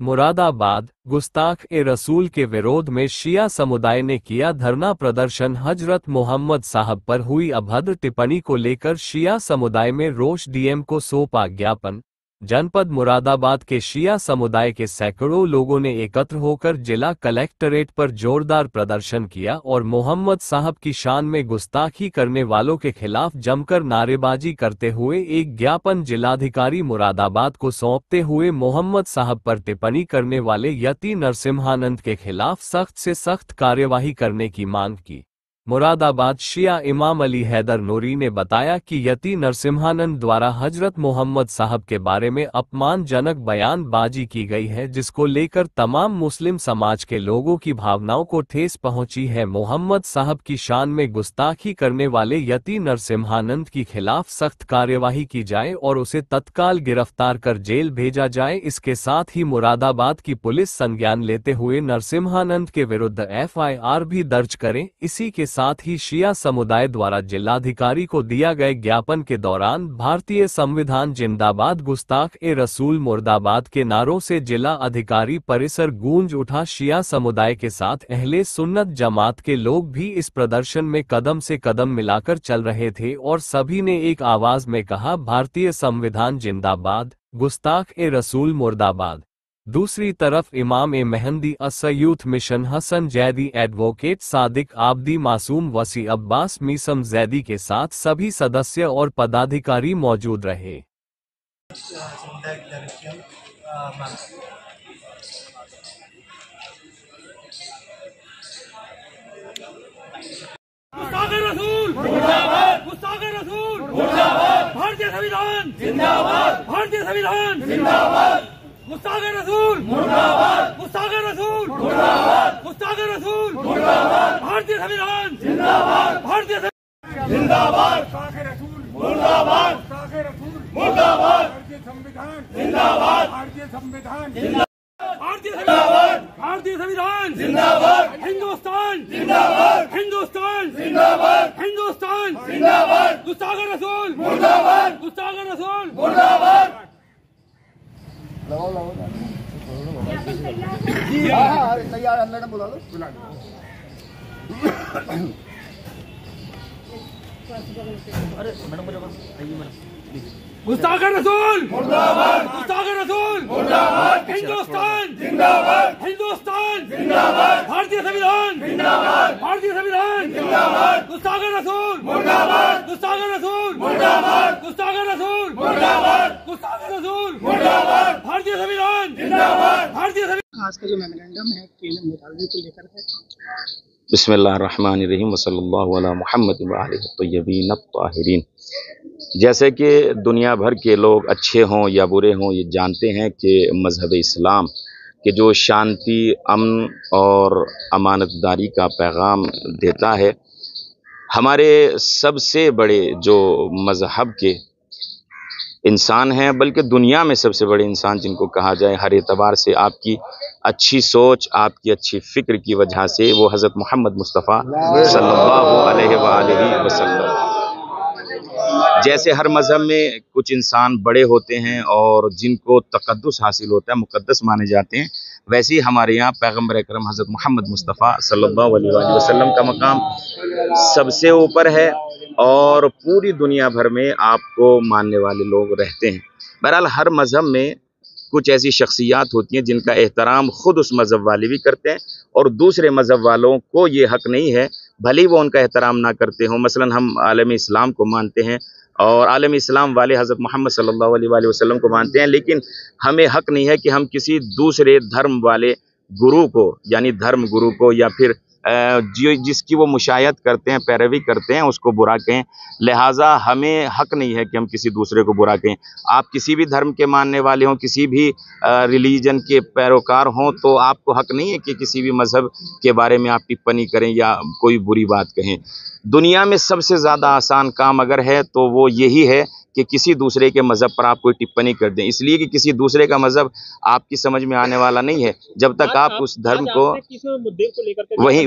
मुरादाबाद गुस्ताख-ए-रसूल के विरोध में शिया समुदाय ने किया धरना प्रदर्शन। हजरत मोहम्मद साहब पर हुई अभद्र टिप्पणी को लेकर शिया समुदाय में रोष। डीएम को सौंपा ज्ञापन। जनपद मुरादाबाद के शिया समुदाय के सैकड़ों लोगों ने एकत्र होकर जिला कलेक्टरेट पर जोरदार प्रदर्शन किया और मोहम्मद साहब की शान में गुस्ताखी करने वालों के खिलाफ जमकर नारेबाजी करते हुए एक ज्ञापन जिलाधिकारी मुरादाबाद को सौंपते हुए मोहम्मद साहब पर टिप्पणी करने वाले यति नरसिम्हानंद के खिलाफ सख्त से सख्त कार्यवाही करने की मांग की। मुरादाबाद शिया इमाम अली हैदर नूरी ने बताया कि यति नरसिम्हानंद द्वारा हजरत मोहम्मद साहब के बारे में अपमानजनक बयानबाजी की गई है, जिसको लेकर तमाम मुस्लिम समाज के लोगों की भावनाओं को ठेस पहुंची है। मोहम्मद साहब की शान में गुस्ताखी करने वाले यति नरसिम्हानंद के खिलाफ सख्त कार्यवाही की जाए और उसे तत्काल गिरफ्तार कर जेल भेजा जाए। इसके साथ ही मुरादाबाद की पुलिस संज्ञान लेते हुए नरसिम्हानंद के विरुद्ध FIR भी दर्ज करें। इसी के साथ ही शिया समुदाय द्वारा जिलाधिकारी को दिया गए ज्ञापन के दौरान भारतीय संविधान जिंदाबाद गुस्ताख-ए-रसूल मुर्दाबाद के नारों से जिला अधिकारी परिसर गूंज उठा। शिया समुदाय के साथ अहले सुन्नत जमात के लोग भी इस प्रदर्शन में कदम से कदम मिलाकर चल रहे थे और सभी ने एक आवाज में कहा, भारतीय संविधान जिंदाबाद गुस्ताख-ए-रसूल मुर्दाबाद। दूसरी तरफ Imam e Mehdi youth mission Hasan Zaidi, advocate Sadiq Abdi, Masoom Wasi, Abbas Meesam Zaidi के साथ सभी सदस्य और पदाधिकारी मौजूद रहे। भारतीय संविधान जिंदाबाद, भारतीय संविधान जिंदाबाद, गुस्ताख-ए-रसूल मुर्दाबाद, गुस्ताख-ए-रसूल मुर्दाबाद, गुस्ताख-ए-रसूल मुर्दाबाद, भारतीय संविधान जिंदाबाद, भारतीय जिंदाबाद, गुस्ताख-ए-रसूल मुर्दाबाद, गुस्ताख-ए-रसूल मुर्दाबाद, भारतीय संविधान जिंदाबाद, भारतीय संविधान जिंदाबाद, भारतीय संविधान, भारतीय संविधान जिंदाबाद, हिंदुस्तान जिंदाबाद, हिंदुस्तान जिंदाबाद, हिंदुस्तान जिंदाबाद, गुस्ताख-ए-रसूल मुर्दाबाद, गुस्ताख-ए-रसूल मुर्दाबाद। तैयार अंदर बुला लो। अरे मैडम गुस्ताख-ए-रसूल मुर्दाबाद, गुस्ताख-ए-रसूल मुर्दाबाद, हिंदुस्तान जिंदाबाद, हिंदुस्तान जिंदाबाद, भारतीय संविधान जिंदाबाद, भारतीय संविधान जिंदाबाद, गुस्ताख-ए-रसूल मुर्दाबाद, गुस्ताख-ए-रसूल मुर्दाबाद, गुस्ताख-ए-रसूल मुर्दाबाद, गुस्ताख-ए-रसूल मुर्दाबाद, भारतीय संविधान जिंदाबाद, भारतीय संविधान। आज का जो मेमोरेंडम है केले मुतालबे को लेकर है। बिस्मिल्लाहिर्रहमानिर्रहीम वसल्लल्लाहु अला मुहम्मद व आलिहि तय्यबीन अत्ताहिरीन। जैसे कि दुनिया भर के लोग अच्छे हों या बुरे हों ये जानते हैं कि मज़हब इस्लाम के जो शांति, अमन और अमानतदारी का पैगाम देता है, हमारे सबसे बड़े जो मज़हब के इंसान हैं, बल्कि दुनिया में सबसे बड़े इंसान जिनको कहा जाए हर एतबार से, आपकी अच्छी सोच, आपकी अच्छी फ़िक्र की वजह से, वो हज़रत मोहम्मद मुस्तफ़ा सल्लल्लाहु अलैहि वसल्लम। जैसे हर मज़हब में कुछ इंसान बड़े होते हैं और जिनको तक़द्दुस हासिल होता है, मुक़द्दस माने जाते हैं, वैसे ही हमारे यहाँ पैगम्बर अकरम हज़रत मोहम्मद मुस्तफ़ा सल्लल्लाहु अलैहि वसल्लम का मकाम सबसे ऊपर है और पूरी दुनिया भर में आपको मानने वाले लोग रहते हैं। बहरहाल हर मज़हब में कुछ ऐसी शख्सियात होती हैं जिनका एहतराम ख़ुद उस मज़हब वाले भी करते हैं और दूसरे मज़हब वालों को ये हक़ नहीं है भले वो उनका एहतराम ना करते हों। मसलन हम आलम इस्लाम को मानते हैं और आलम इस्लाम वाले हज़रत मोहम्मद सल्लल्लाहु अलैहि वसल्लम को मानते हैं, लेकिन हमें हक़ नहीं है कि हम किसी दूसरे धर्म वाले गुरु को, यानी धर्म गुरु को या फिर जिसकी वो मुशायत करते हैं, पैरवी करते हैं, उसको बुरा कहें। लिहाजा हमें हक़ नहीं है कि हम किसी दूसरे को बुरा कहें। आप किसी भी धर्म के मानने वाले हों, किसी भी रिलीजन के पैरोकार हों, तो आपको हक़ नहीं है कि किसी भी मज़हब के बारे में आप टिप्पणी करें या कोई बुरी बात कहें। दुनिया में सबसे ज़्यादा आसान काम अगर है तो वो यही है कि किसी दूसरे के मज़हब पर आप कोई टिप्पणी कर दें, इसलिए कि किसी दूसरे का मज़हब आपकी समझ में आने वाला नहीं है जब तक आप उस धर्म को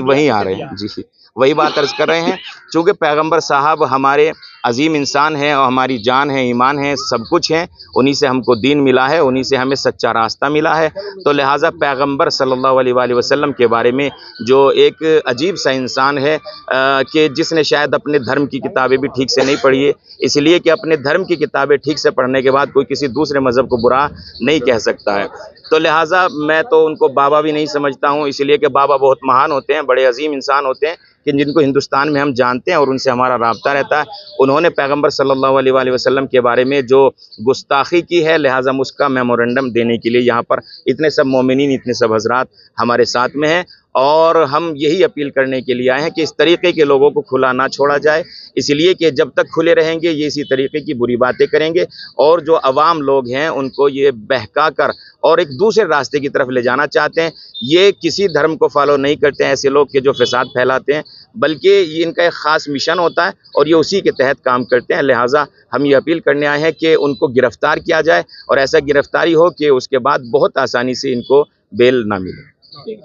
वही आ रहे हैं। जी, वही बात अर्ज कर रहे हैं। चूँकि पैगंबर साहब हमारे अजीम इंसान हैं और हमारी जान है, ईमान है, सब कुछ है। उन्हीं से हमको दीन मिला है, उन्हीं से हमें सच्चा रास्ता मिला है। तो लिहाजा पैगंबर सल्लल्लाहु अलैहि वसल्लम के बारे में जो एक अजीब सा इंसान है कि जिसने शायद अपने धर्म की किताबें भी ठीक से नहीं पढ़ी है, इसलिए कि अपने धर्म की किताबें ठीक से पढ़ने के बाद कोई किसी दूसरे मज़हब को बुरा नहीं कह सकता है। तो लिहाजा मैं तो उनको बाबा भी नहीं समझता हूँ, इसलिए कि बाबा बहुत महान होते हैं, बड़े अजीम इंसान होते हैं कि जिनको हिंदुस्तान में हम जानते हैं और उनसे हमारा राब्ता रहता है। उन्होंने पैगंबर सल्लल्लाहु अलैहि वसल्लम के बारे में जो गुस्ताखी की है, लिहाजा उसका मेमोरेंडम देने के लिए यहाँ पर इतने सब मोमिनीन, इतने सब हजरात हमारे साथ में हैं और हम यही अपील करने के लिए आए हैं कि इस तरीके के लोगों को खुला ना छोड़ा जाए, इसलिए कि जब तक खुले रहेंगे ये इसी तरीके की बुरी बातें करेंगे और जो अवाम लोग हैं उनको ये बहका कर और एक दूसरे रास्ते की तरफ ले जाना चाहते हैं। ये किसी धर्म को फॉलो नहीं करते हैं ऐसे लोग के जो फसाद फैलाते हैं, बल्कि ये इनका एक ख़ास मिशन होता है और ये उसी के तहत काम करते हैं। लिहाजा हम ये अपील करने आए हैं कि उनको गिरफ़्तार किया जाए और ऐसा गिरफ़्तारी हो कि उसके बाद बहुत आसानी से इनको बेल ना मिले।